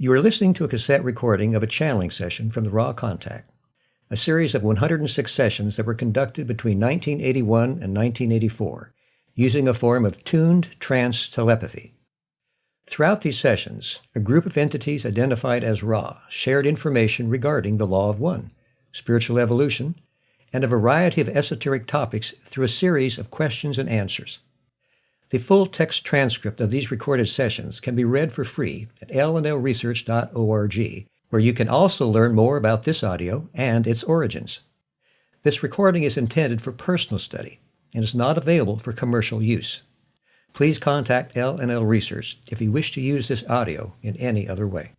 You are listening to a cassette recording of a channeling session from the Raw Contact, a series of 106 sessions that were conducted between 1981 and 1984, using a form of tuned trance telepathy. Throughout these sessions, a group of entities identified as Ra shared information regarding the Law of One, spiritual evolution, and a variety of esoteric topics through a series of questions and answers. The full text transcript of these recorded sessions can be read for free at lnlresearch.org, where you can also learn more about this audio and its origins. This recording is intended for personal study and is not available for commercial use. Please contact LNL Research if you wish to use this audio in any other way.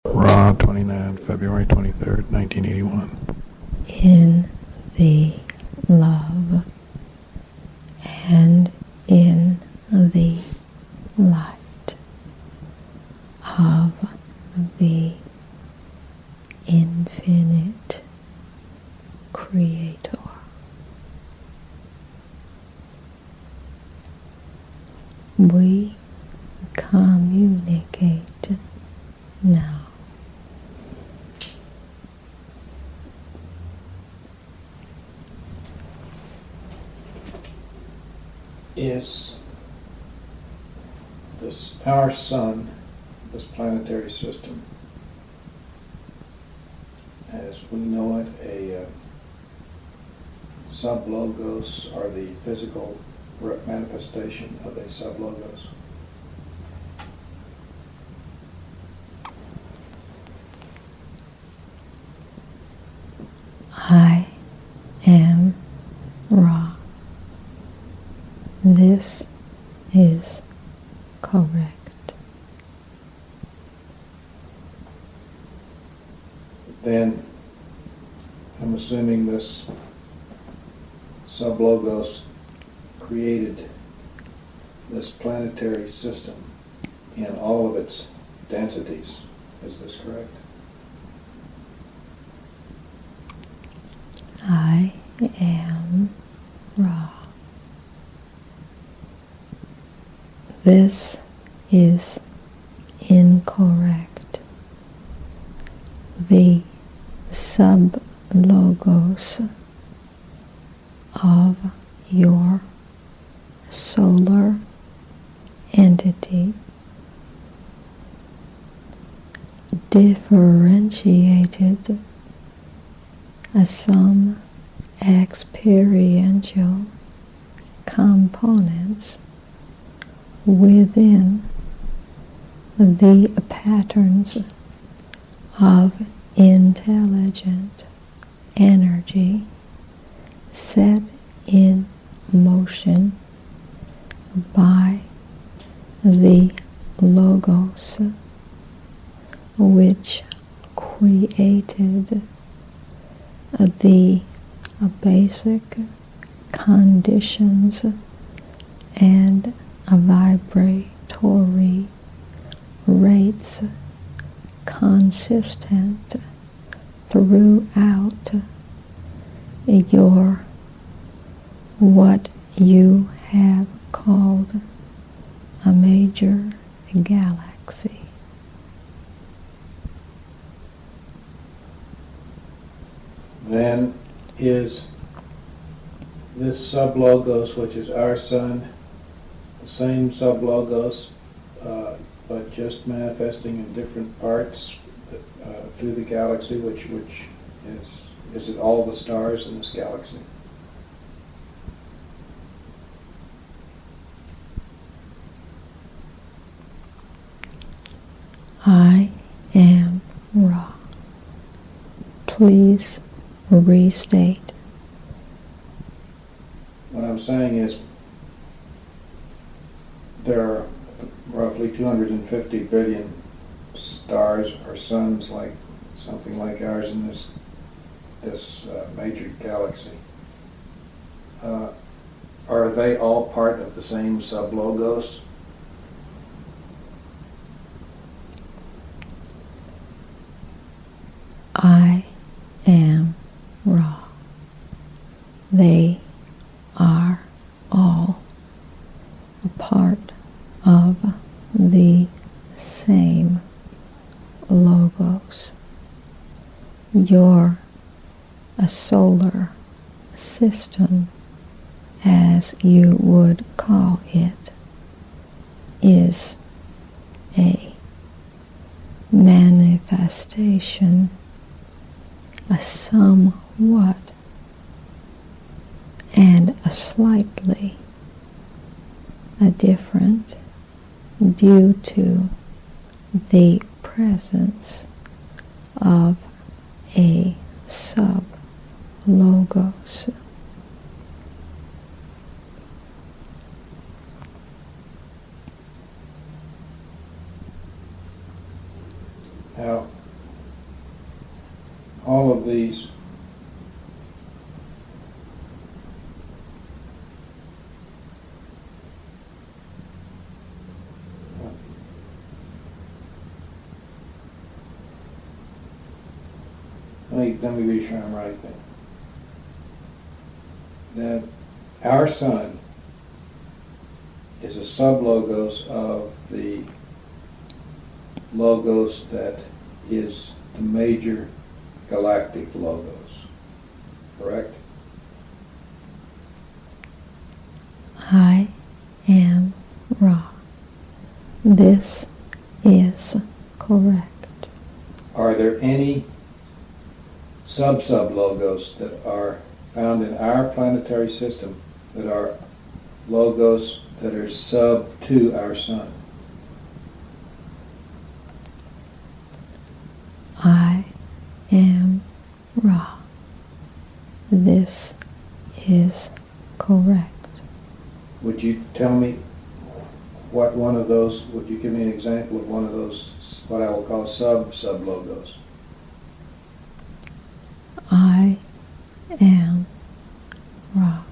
Raw 29, February 23rd, 1981. In the love and in the light of the infinite Creator. We communicate now. Is our sun, this planetary system, as we know it, a sub-logos, or the physical manifestation of a sub-logos? I am Ra. This is correct. Then I'm assuming this sub-logos created this planetary system in all of its densities. Is this correct? I am Ra. This is incorrect. The sub-logos of your solar entity differentiated some experiential components within the patterns of intelligent energy set in motion by the Logos, which created the basic conditions and vibratory rates consistent throughout your what you have called a major galaxy. Then is this sub-logos, which is our sun, the same sub-logos, but just manifesting in different parts through the galaxy, which is it all the stars in this galaxy? I am Ra. Please restate. What I'm saying is there are roughly 250 billion stars or suns, like something like ours in this major galaxy. Are they all part of the same sub-logos? I am Ra. They are all a part of the same logos. Your a solar system, as you would call it, is a manifestation, a somewhat and a slightly a different due to the presence of a sub-logos. Now, all of these let me be sure I'm right then. That our sun is a sub-logos of the logos that is the major galactic logos, correct? I am Ra. This is correct. Are there any sub-logos that are found in our planetary system that are logos that are sub to our sun? I am Ra. This is correct. Would you tell me what one of those, would you give me an example of one of those, what I will call sub-logos? I am Ra.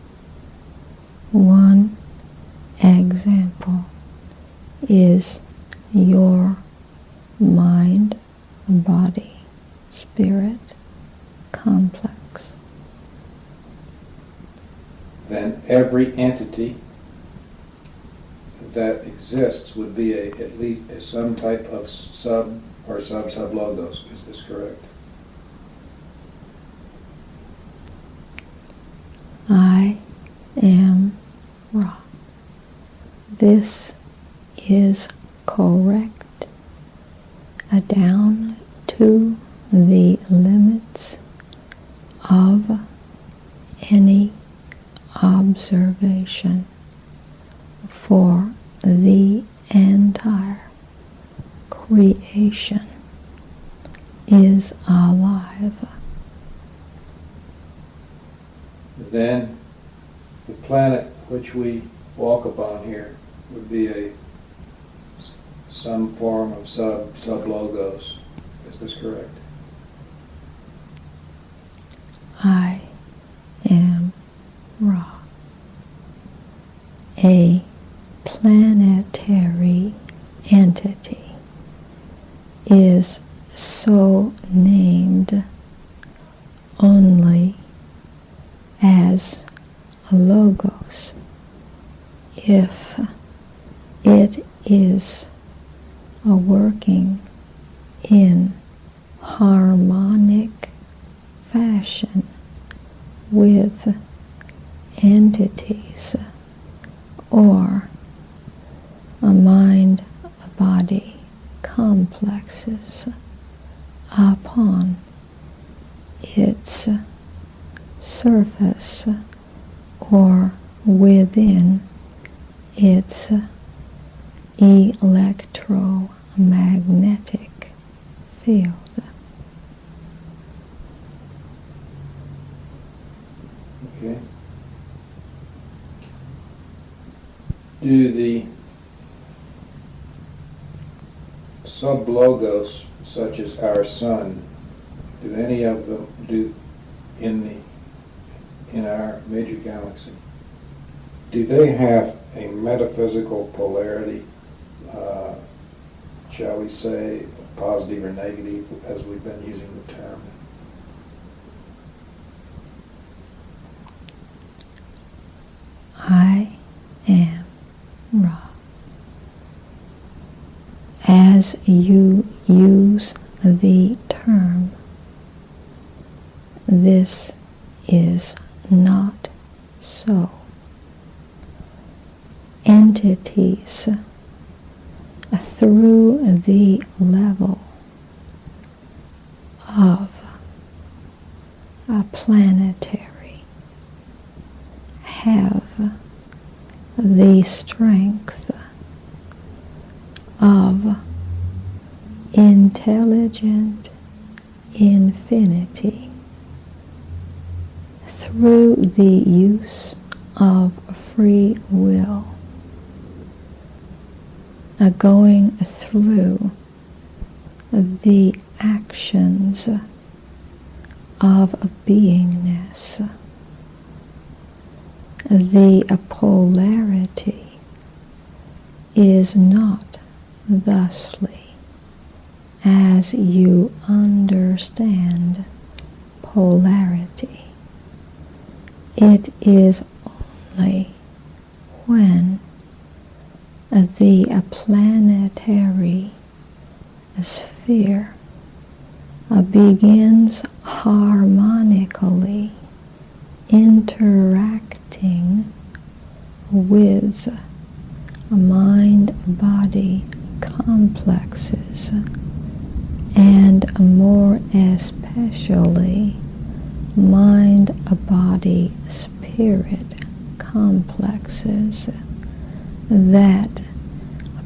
One example is your mind, body, spirit complex. Then every entity that exists would be at least some type of sub or sub-logos. Is this correct? I am Ra. This is correct. Down to the limits of any observation for the entire creation is alive. Then the planet which we walk upon here would be some form of sub-logos. Is this correct? I am Ra. A planetary entity is so named only as a logos if it is a working in harmonic fashion with entities or a mind-body complexes upon its surface or within its electromagnetic field. Okay. Do the sub-logos, such as our sun, do any of them do in our major galaxy? Do they have a metaphysical polarity, shall we say, positive or negative, as we've been using the term? I am Ra. as you use the term. This is not so. Entities through the level of a planetary have the strength of intelligent infinity through the use of free will, going through the actions of beingness. The polarity is not thusly as you understand polarity. It is only when the planetary sphere begins harmonically interacting with mind-body complexes, and more especially mind-body spirit complexes, that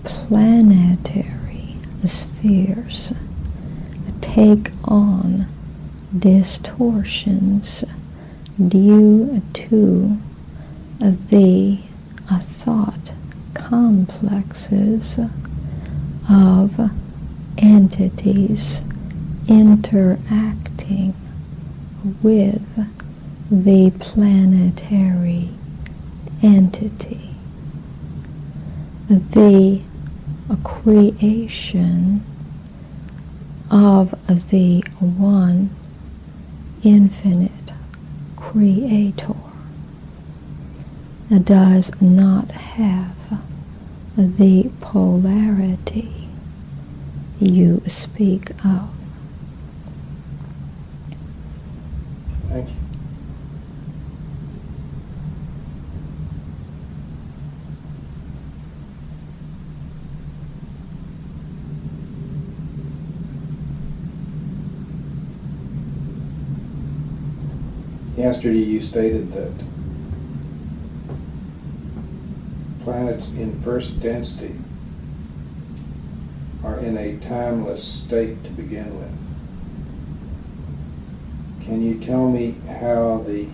planetary spheres take on distortions due to the thought complexes of entities interacting with the planetary entity. The creation of the one infinite creator does not have the polarity you speak of. Thank you. Yesterday you stated that planets in first density are in a timeless state to begin with. Can you tell me how the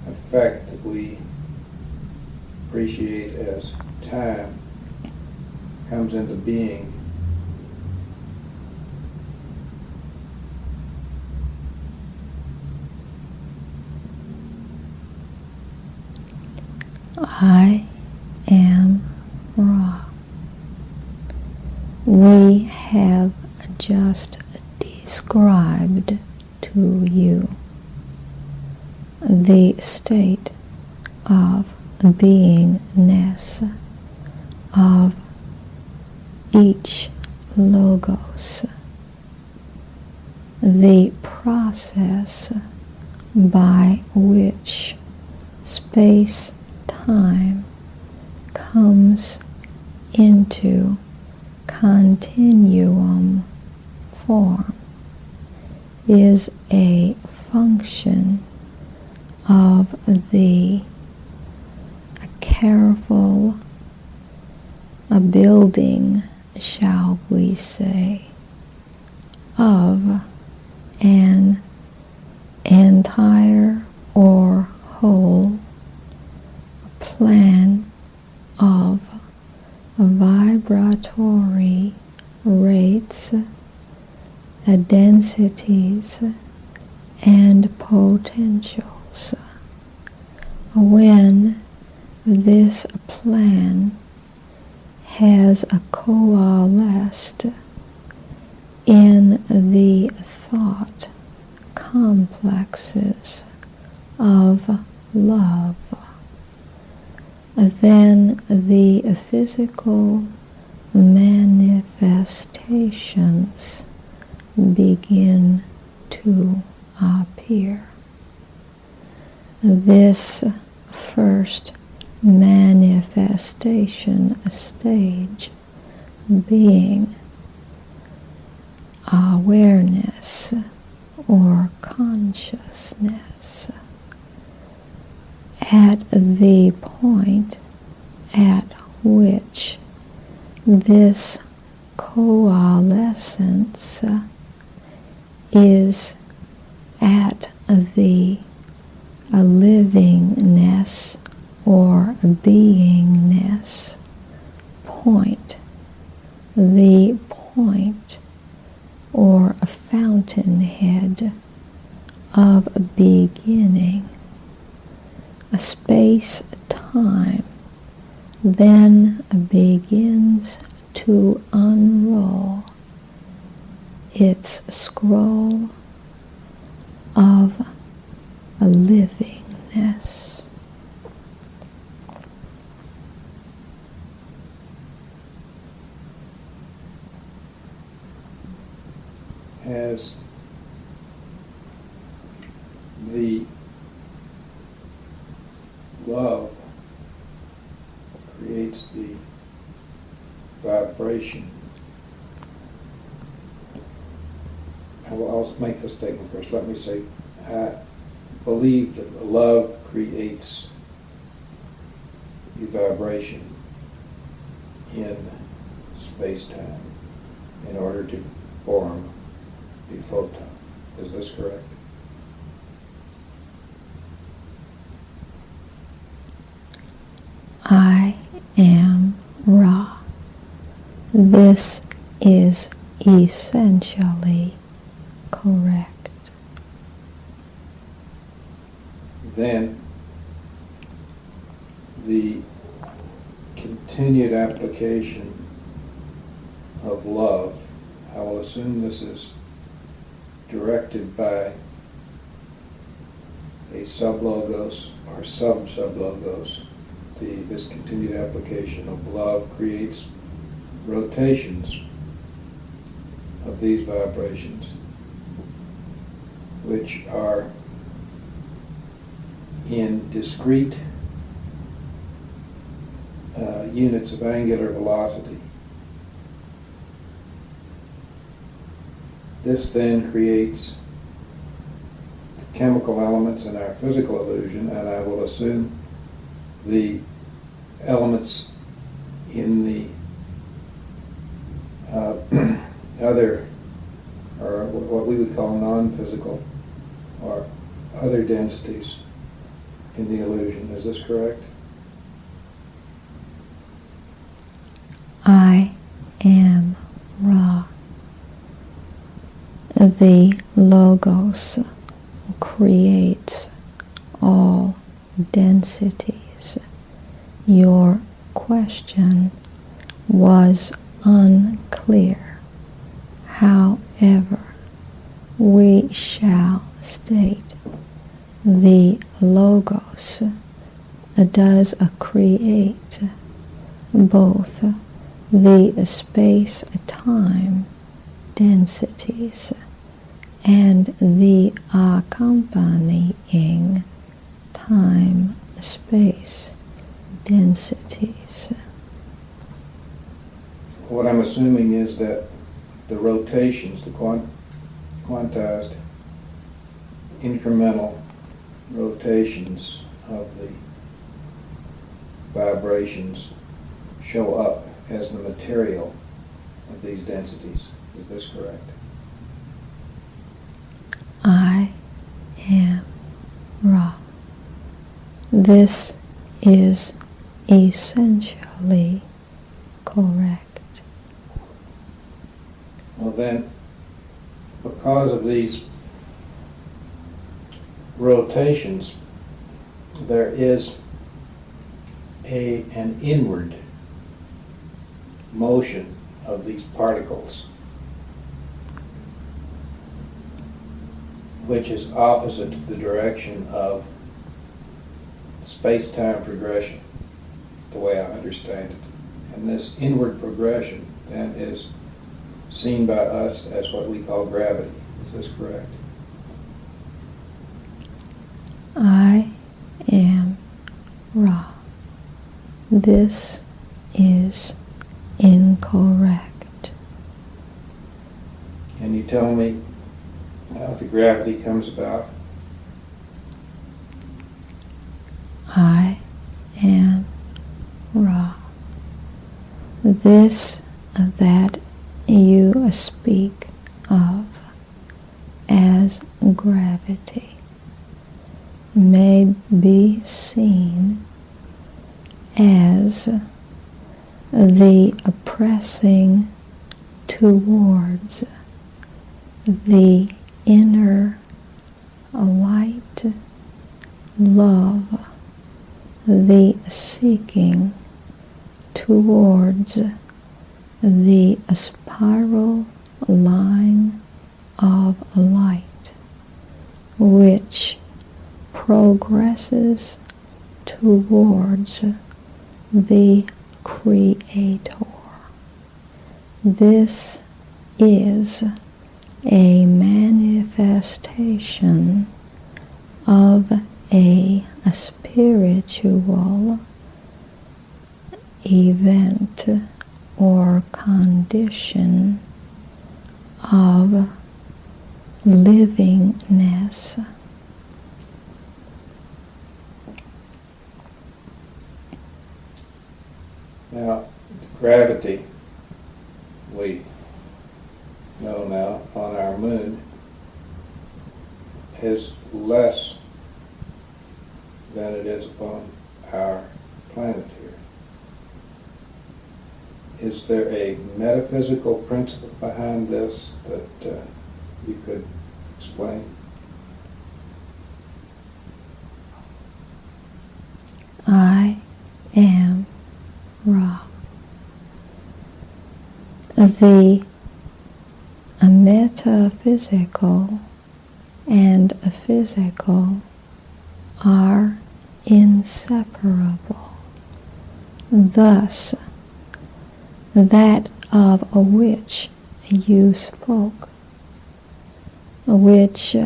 effect that we appreciate as time comes into being? I am Ra. We have just described to you the state of beingness of each logos, the process by which space-time comes into continuum form is a function of the careful building, shall we say, of an entire or whole plan of vibratory rates, densities, and potentials. When this plan has coalesced in the thought complexes of love, then the physical manifestations begin to appear. This first manifestation stage being awareness or consciousness at the point at which this coalescence is at the livingness or beingness point, the point or a fountainhead of a beginning, a space-time then begins to unroll its scroll of a livingness. As the love creates the vibration. I'll make the statement first. Let me say, I believe that love creates the vibration in space-time in order to form the photon. Is this correct? I am Ra. This is essentially correct. Then the continued application of love, I will assume this is directed by a sublogos or sub-sublogos. This continued application of love creates rotations of these vibrations, which are in discrete units of angular velocity. This then creates the chemical elements in our physical illusion, and I will assume the elements in the other, or what we would call non-physical, or other densities in the illusion. Is this correct? I am Ra. The Logos creates all densities. Your question was unclear. However, we shall state the Logos does create both the space-time densities and the accompanying time-space densities. What I'm assuming is that the rotations, the quantized incremental rotations of the vibrations show up as the material of these densities. Is this correct? I am Ra. This is essentially correct. Well then, because of these rotations, there is an inward motion of these particles, which is opposite to the direction of space-time progression. the way I understand it. And this inward progression then is seen by us as what we call gravity. Is this correct? I am Ra. This is incorrect. Can you tell me how the gravity comes about? I am Ra. This that you speak of as gravity may be seen as the pressing towards the inner light, love, the seeking towards the spiral line of light, which progresses towards the Creator. This is a manifestation of a spiritual event or condition of livingness. Now, gravity, we know now on our moon, is less than it is upon our planet here. Is there a metaphysical principle behind this that you could explain? I am Ra. The metaphysical and physical are inseparable. Thus, that of which you spoke, which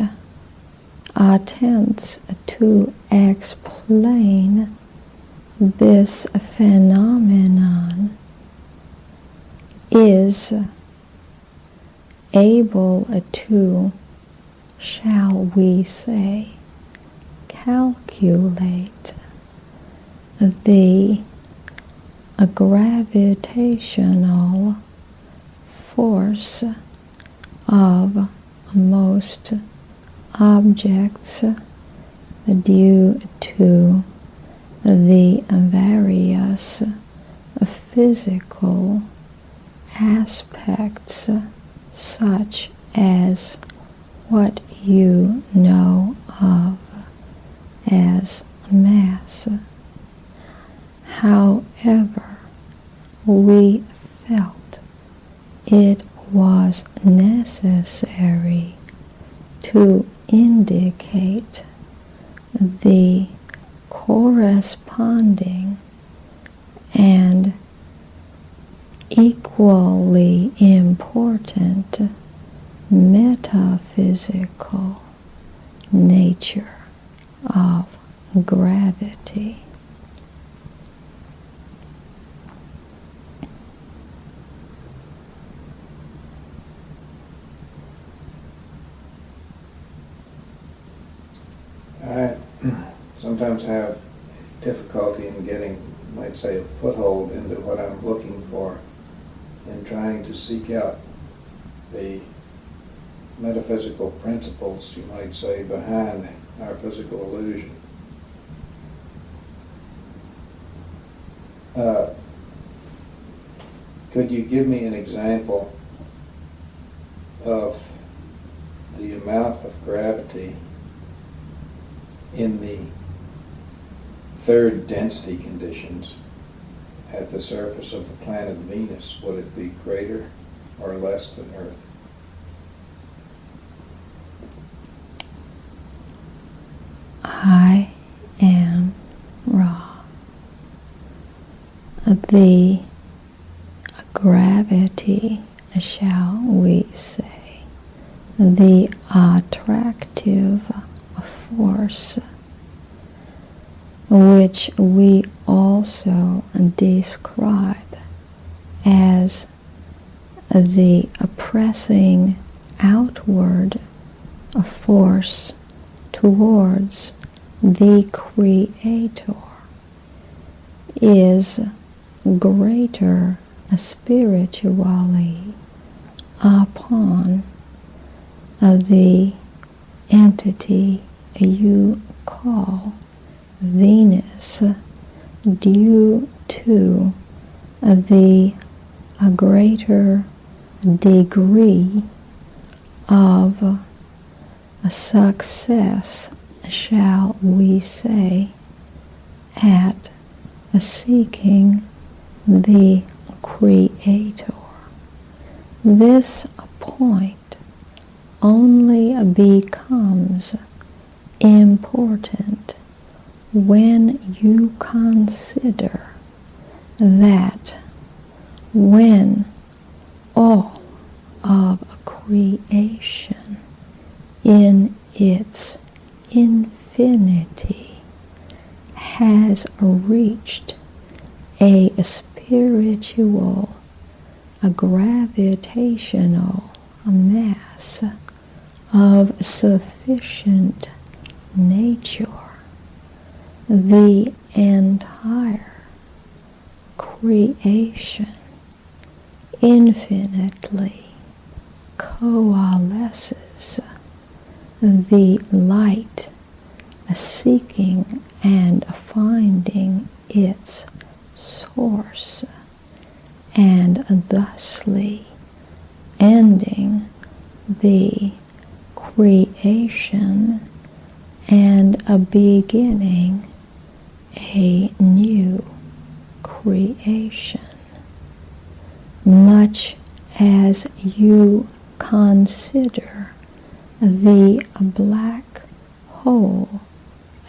attempts to explain this phenomenon, is able to, shall we say, calculate the gravitational force of most objects due to the various physical aspects, such as what you know of as mass. However, we felt it was necessary to indicate the corresponding and equally important metaphysical nature of gravity. I sometimes have difficulty in getting, you might say, a foothold into what I'm looking for in trying to seek out the metaphysical principles, you might say, behind our physical illusion. Could you give me an example of the amount of gravity in the third density conditions at the surface of the planet Venus? Would it be greater or less than Earth? I am Ra. the gravity, shall we say, the attractive force, which we also describe as the pressing outward force towards the Creator, is greater spiritually upon the entity you call Venus, due to the greater degree of success, shall we say, at seeking the Creator. This point only becomes important when you consider that when all of creation in its infinity has reached a spiritual, a gravitational mass of sufficient nature, the entire creation infinitely coalesces, the light seeking and finding its source, and thusly ending the creation and beginning a new creation. Much as you consider the black hole,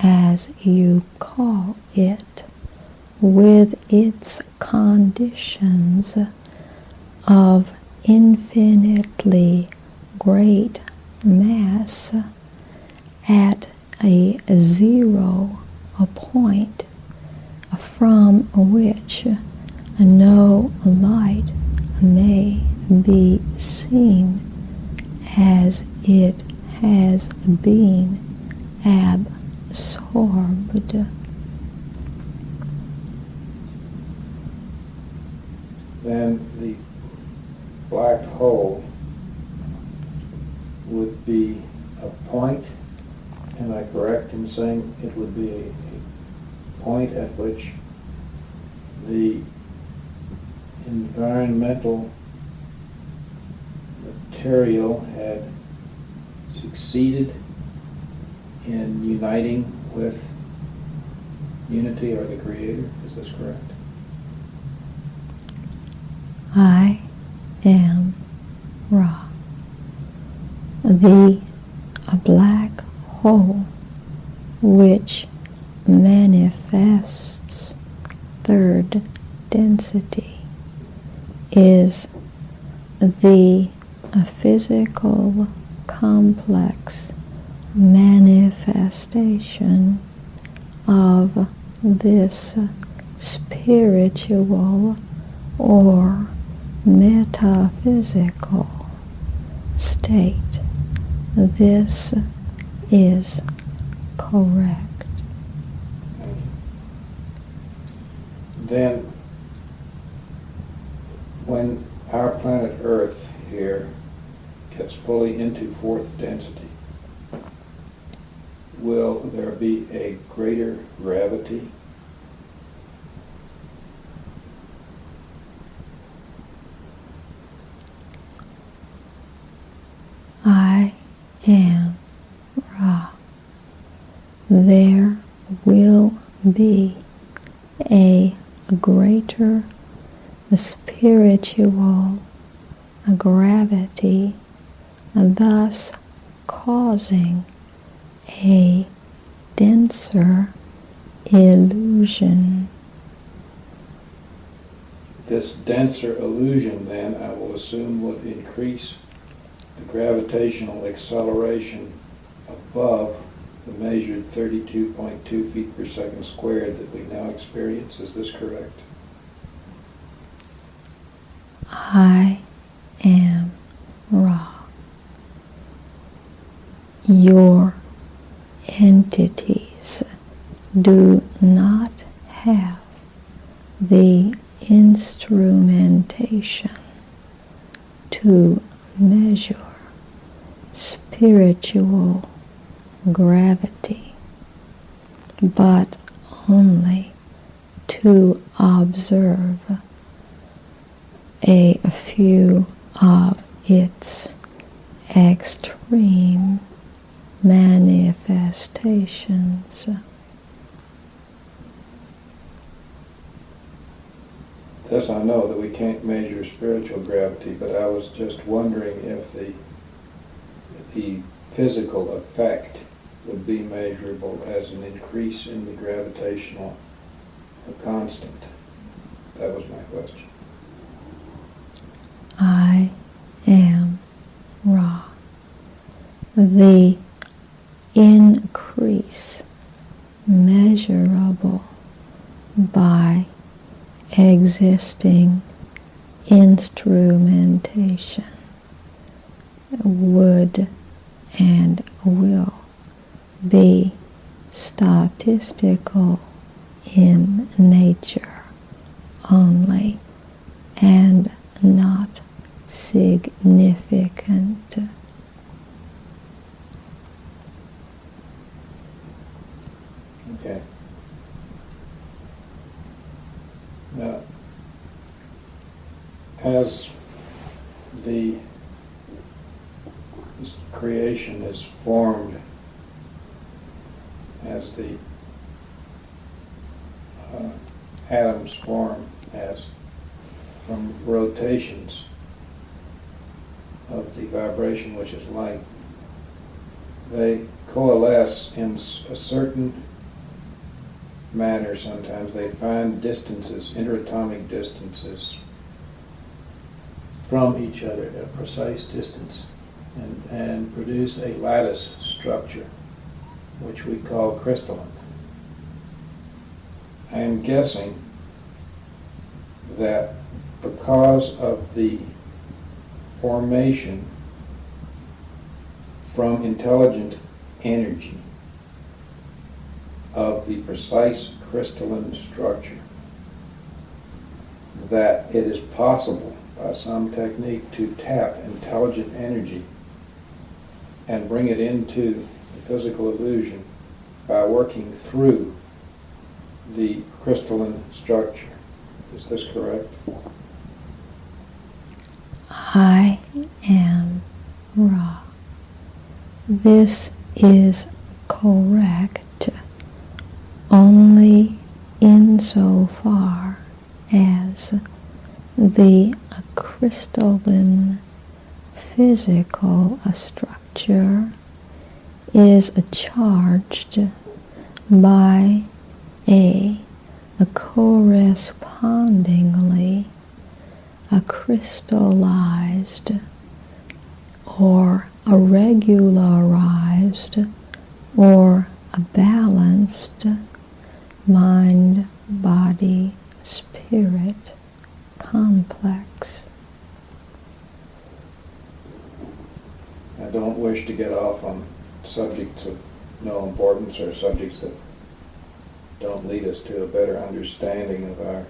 as you call it, with its conditions of infinitely great mass at a zero point from which no light may be seen, as it has been absorbed. Then the black hole would be a point. Am I correct in saying it would be a point at which the environmental material had succeeded in uniting with unity or the Creator? Is this correct? I am Ra. The black hole which manifests third density is the physical complex manifestation of this spiritual or metaphysical state. This is correct. Thank you. Then, when our planet Earth here gets fully into fourth density, will there be a greater gravity? I am Ra. There will be a greater spiritual gravity, thus causing a denser illusion. This denser illusion, then, I will assume, would increase the gravitational acceleration above the measured 32.2 feet per second squared that we now experience. Is this correct? I am Ra. Your entities do not have the instrumentation to measure spiritual gravity, but only to observe a few of its extreme manifestations. This I know that we can't measure spiritual gravity, but I was just wondering if the physical effect would be measurable as an increase in the gravitational constant. That was my question. I am Ra. The increase measurable by existing instrumentation would and will be statistical in nature only and not significant. Okay. Now, as this creation is formed, as the atoms form as from rotations of the vibration, which is light, they coalesce in a certain manner. Sometimes they find distances, interatomic distances from each other, a precise distance, and produce a lattice structure, which we call crystalline. I am guessing that because of the formation from intelligent energy of the precise crystalline structure, that it is possible by some technique to tap intelligent energy and bring it into the physical illusion by working through the crystalline structure. Is this correct? I am Ra. This is correct only insofar as the crystalline physical structure is charged by a correspondingly crystallized or a regularized or a balanced mind, body, spirit complex. I don't wish to get off on subjects of no importance or subjects that don't lead us to a better understanding of our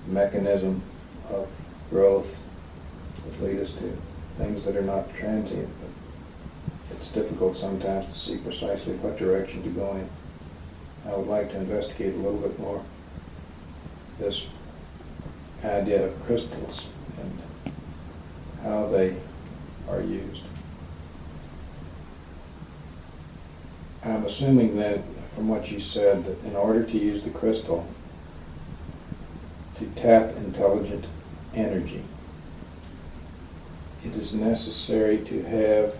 mechanism of growth, that lead us to things that are not transient, but it's difficult sometimes to see precisely what direction to go in. I would like to investigate a little bit more this idea of crystals and how they are used. I'm assuming that from what you said that in order to use the crystal to tap intelligent energy, it is necessary to have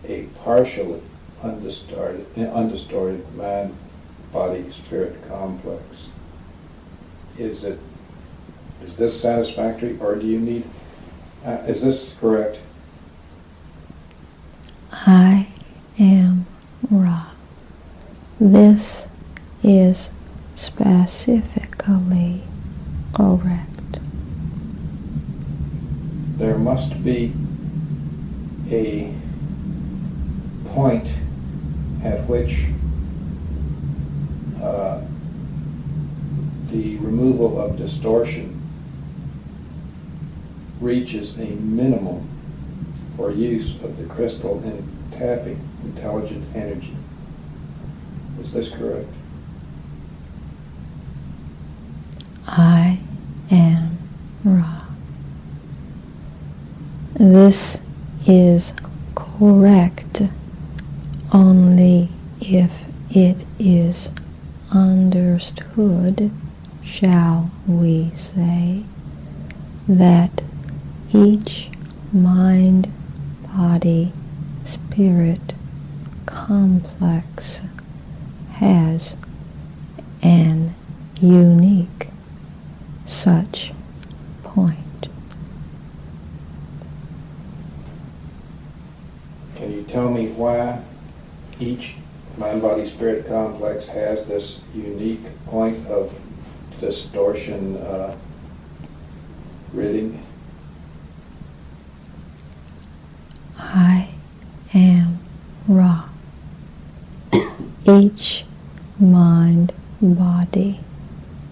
a partially undistorted mind, body, spirit complex. is this satisfactory, or do you need, is this correct? I am Ra. This is specifically correct. There must be a point at which the removal of distortion reaches a minimum for use of the crystal in tapping intelligent energy. Is this correct? I am Ra. This is correct only if it is understood, shall we say, that each mind, body, spirit complex has an unique such point. Can you tell me why each mind, body, spirit complex has this unique point of distortion ridding? I am Ra. Each mind, body,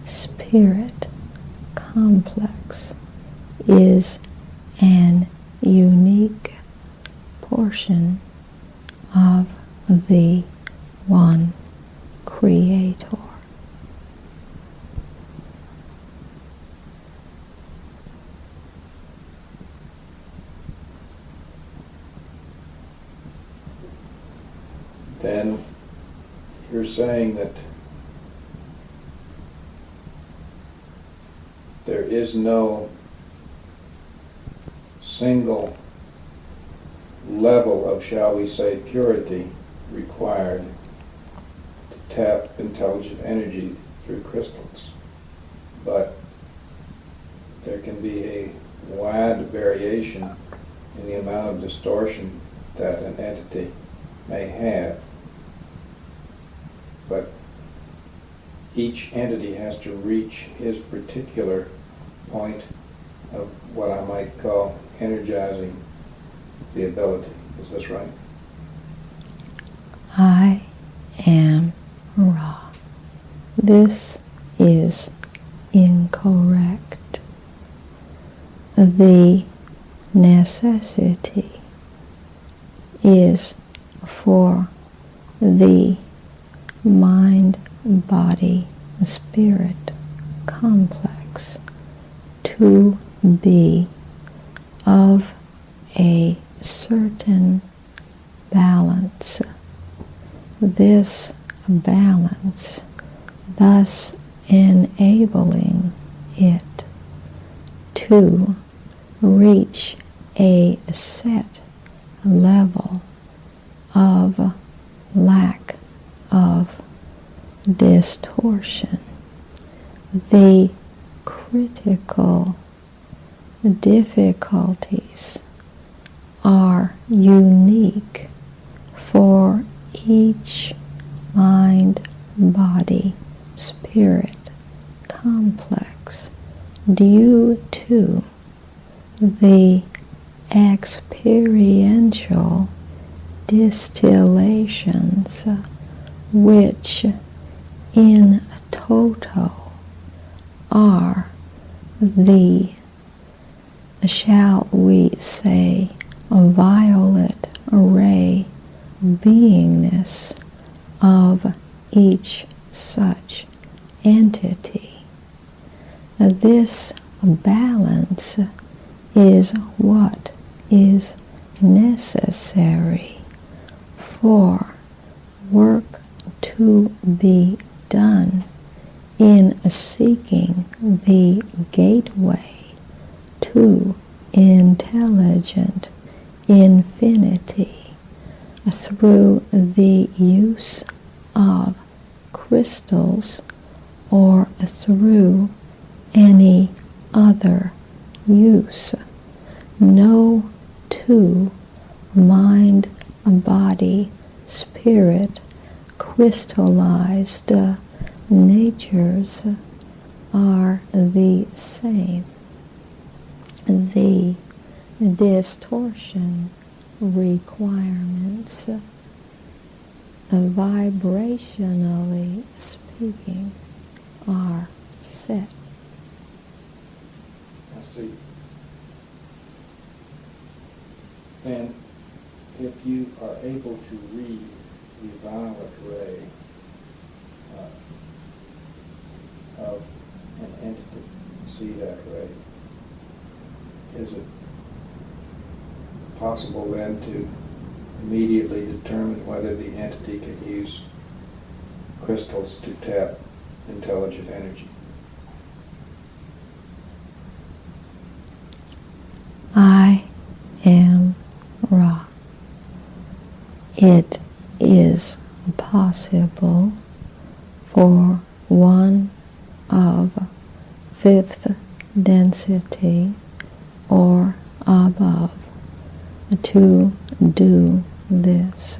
spirit complex is an unique portion of the one Creator. Then you're saying that there is no single level of, shall we say, purity required to tap intelligent energy through crystals, but there can be a wide variation in the amount of distortion that an entity may have, but each entity has to reach his particular point of what I might call energizing the ability. Is this right? I am Ra. This is incorrect. The necessity is for the mind, body, spirit complex to be of a certain balance. This balance thus enabling it to reach a set level of lack of distortion. The critical difficulties are unique for each mind, body, spirit complex due to the experiential distillations which in toto are the, shall we say, violet ray beingness of each such entity. This balance is what is necessary for work to be done in seeking the gateway to intelligent infinity through the use of crystals or through any other use. No two mind, body, spirit, crystallized natures are the same. The distortion requirements, vibrationally speaking, are set. I see. Then, if you are able to read the violet ray of an entity, see that ray, is it possible then to immediately determine whether the entity can use crystals to tap intelligent energy? I am Ra. It is possible for one of fifth density or above to do this.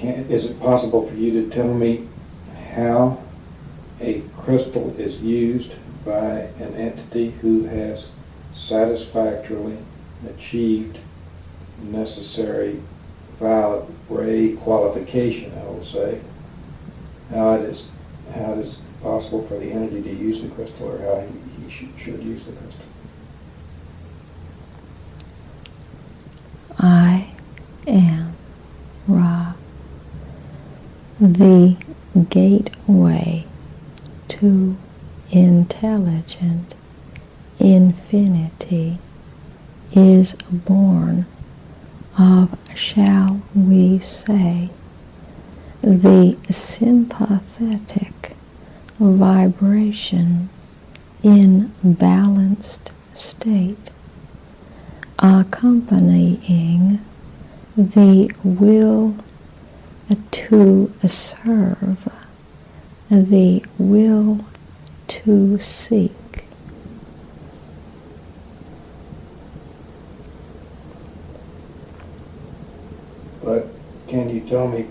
Is it possible for you to tell me how a crystal is used by an entity who has satisfactorily achieved necessary violet ray qualification, I will say, how it is possible for the entity to use the crystal, or how he should use the crystal? I am Ra. The gateway to intelligent infinity is born of, shall we say, the sympathetic vibration in balanced state, accompanying the will to serve, the will to seek. But can you tell me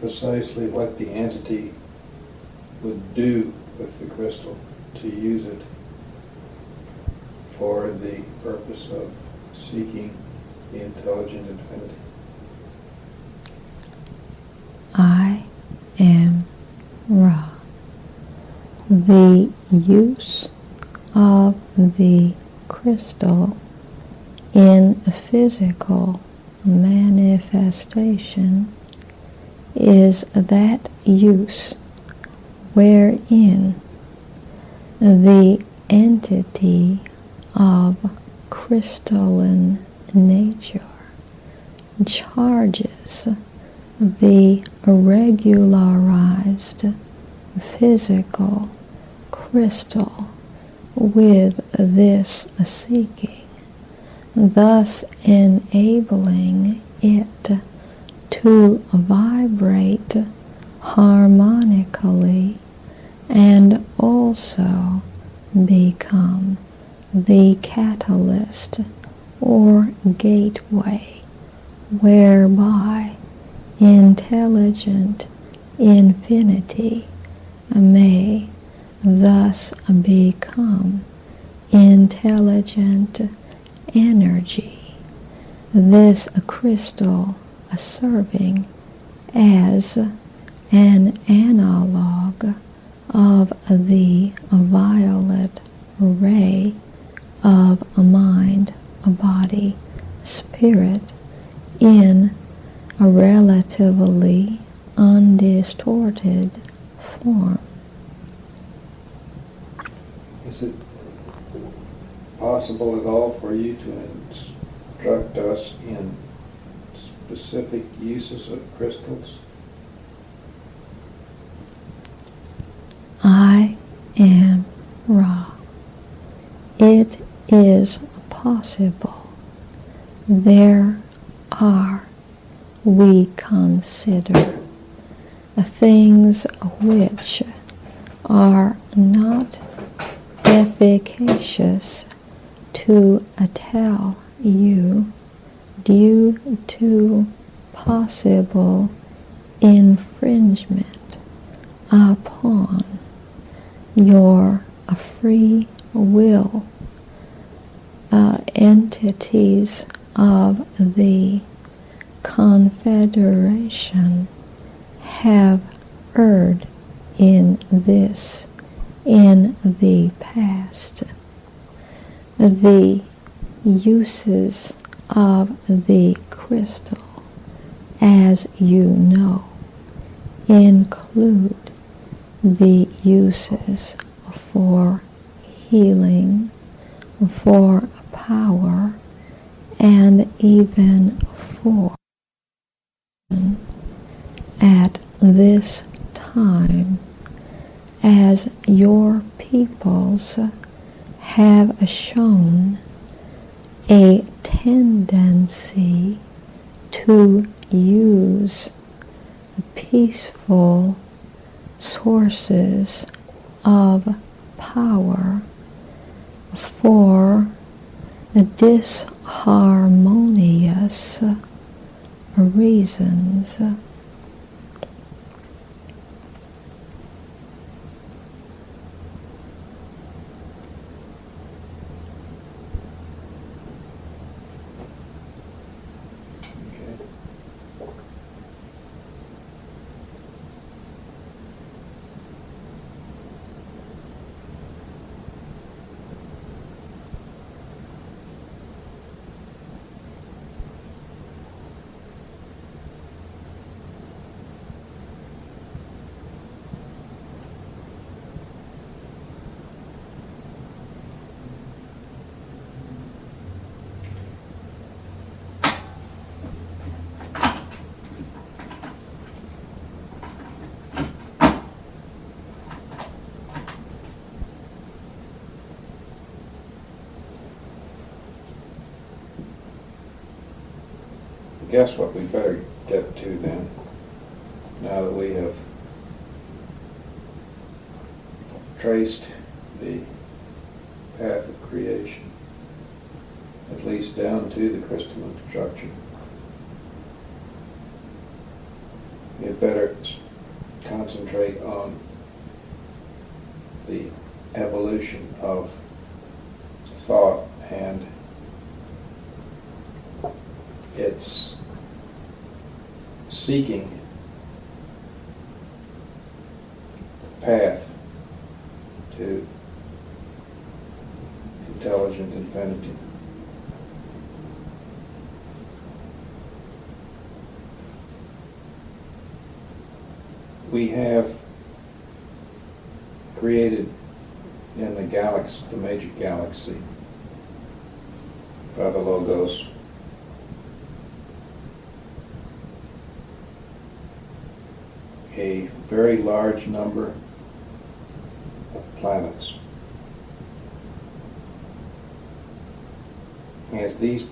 precisely what the entity would do with the crystal to use it for the purpose of seeking the intelligent infinity? I am Ra. The use of the crystal in physical manifestation is that use wherein the entity of crystalline nature charges the regularized physical crystal with this seeking, thus enabling it to vibrate harmonically and also become the catalyst or gateway whereby intelligent infinity may thus become intelligent energy, this crystal serving as an analog of the violet ray of mind, body, spirit in a relatively undistorted form. Is it possible at all for you to instruct us in specific uses of crystals? I am Ra. It is possible. There are, we consider, things which are not efficacious to tell you due to possible infringement upon your free will. Entities of the Confederation have erred in this in the past. The uses of the crystal, as you know, include the uses for healing, for power, and even for at this time, as your peoples have shown a tendency to use peaceful sources of power for disharmonious reasons. I guess what we better get to then, now that we have traced the path of creation, at least down to the crystalline structure, we had better concentrate on the evolution of thought and its seeking the path to intelligent infinity. We have created in the galaxy, the major galaxy, by the Logos, a very large number of planets. As these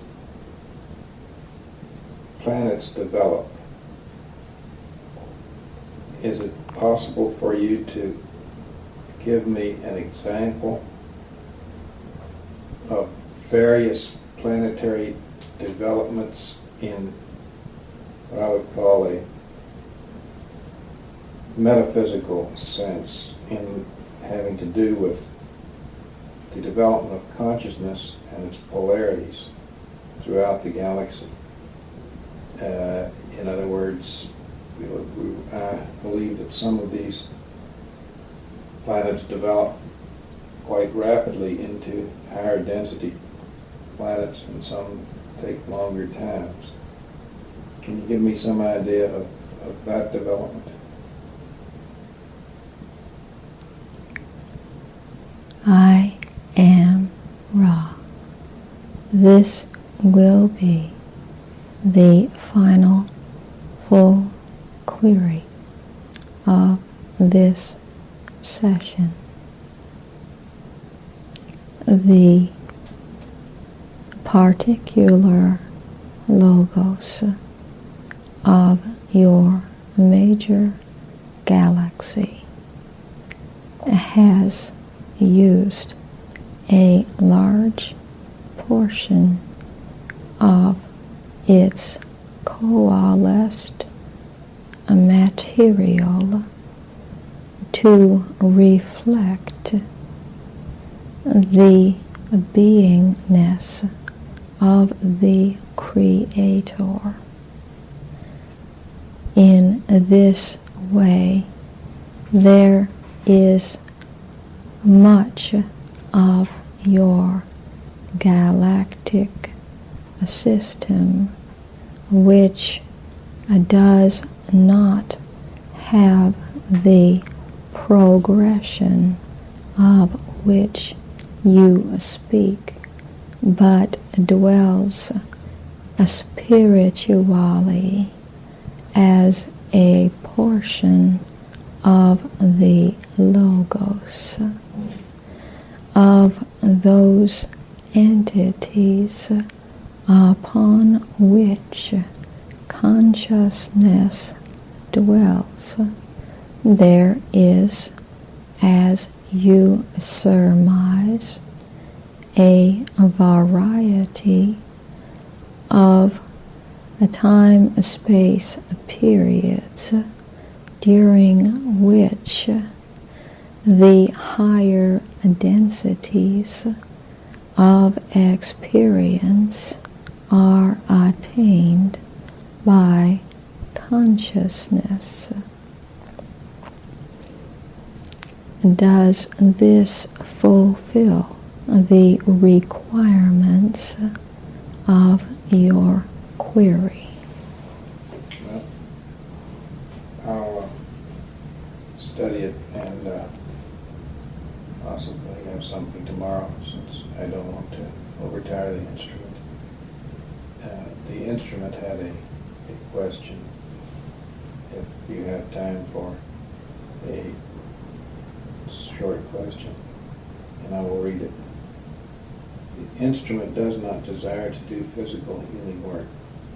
planets develop, is it possible for you to give me an example of various planetary developments in what I would call a metaphysical sense, in having to do with the development of consciousness and its polarities throughout the galaxy? In other words, I believe that some of these planets develop quite rapidly into higher density planets, and some take longer times. Can you give me some idea of that development? I am Ra. This will be the final full query of this session. The particular logos of your major galaxy has used a large portion of its coalesced material to reflect the beingness of the Creator. In this way, there is much of your galactic system which does not have the progression of which you speak, but dwells spiritually as a portion of the Logos, of those entities upon which consciousness dwells. There is, as you surmise, a variety of time-space periods during which the higher densities of experience are attained by consciousness. Does this fulfill the requirements of your query? Well, I'll study it and possibly have something tomorrow, since I don't want to overtire the instrument. The instrument had a question, if you have time for a short question, and I will read it. The instrument does not desire to do physical healing work.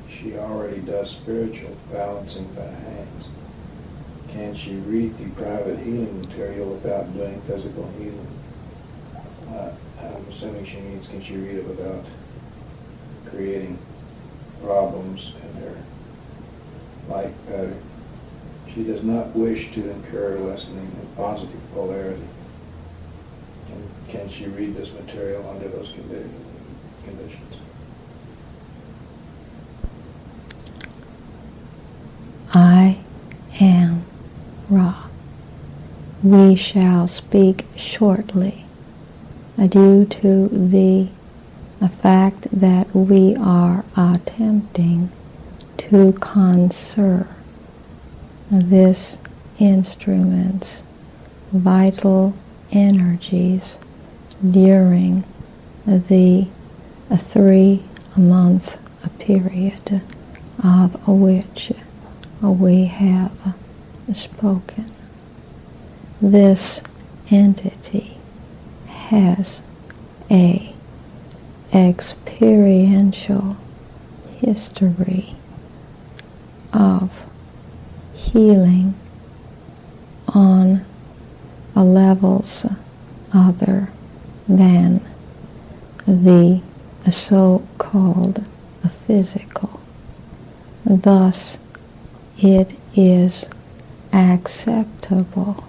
She already does spiritual balancing by hands. Can she read the private healing material without doing physical healing? I'm assuming she means, can she read it without creating problems in her light pattern? She does not wish to incur lessening in positive polarity. Can she read this material under those conditions? I am Ra. We shall speak shortly, due to the fact that we are attempting to conserve this instrument's vital energies during the 3-month period of which we have spoken. This entity has a experiential history of healing on levels other than the so-called physical. Thus, it is acceptable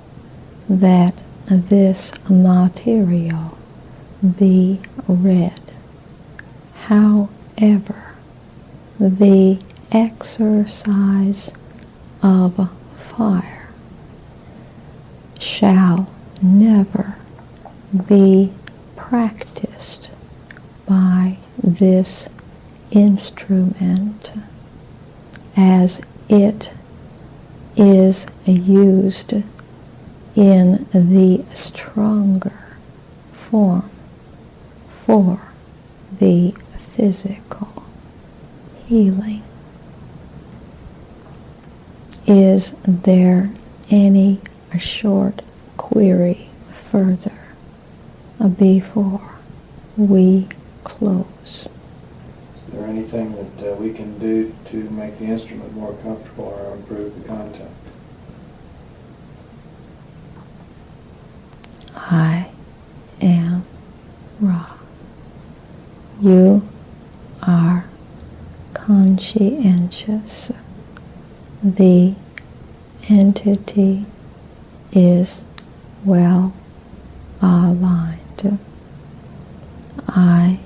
that this material be read. However, the exercise of fire shall never be practiced by this instrument, as it is used in the stronger form for the physical healing. Is there any short query further before we close? Is there anything that we can do to make the instrument more comfortable or improve the contact? I am Ra. You are conscientious. The entity is well aligned. I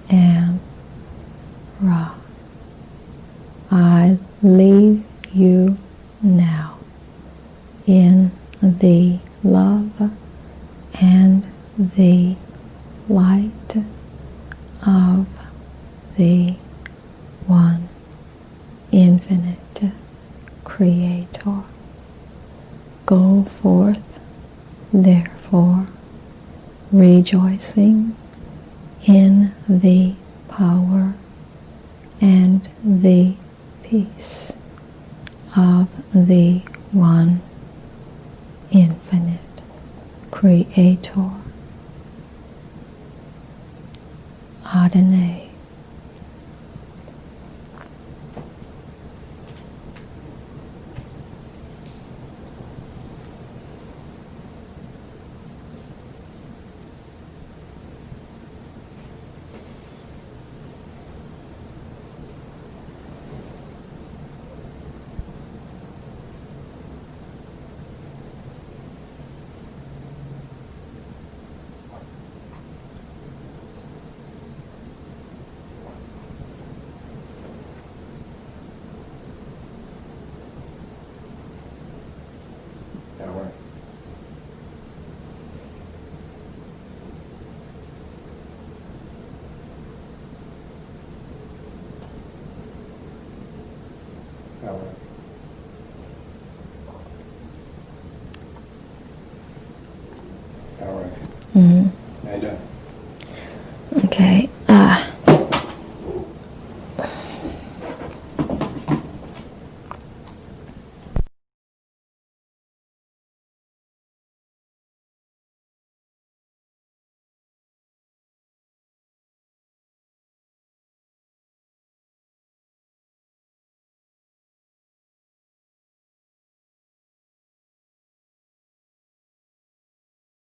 am Ra. I leave you now in the love and the light of the One Infinite Creator. Go forth, therefore, rejoicing in the power and the peace of the One Infinite Creator. Adonai.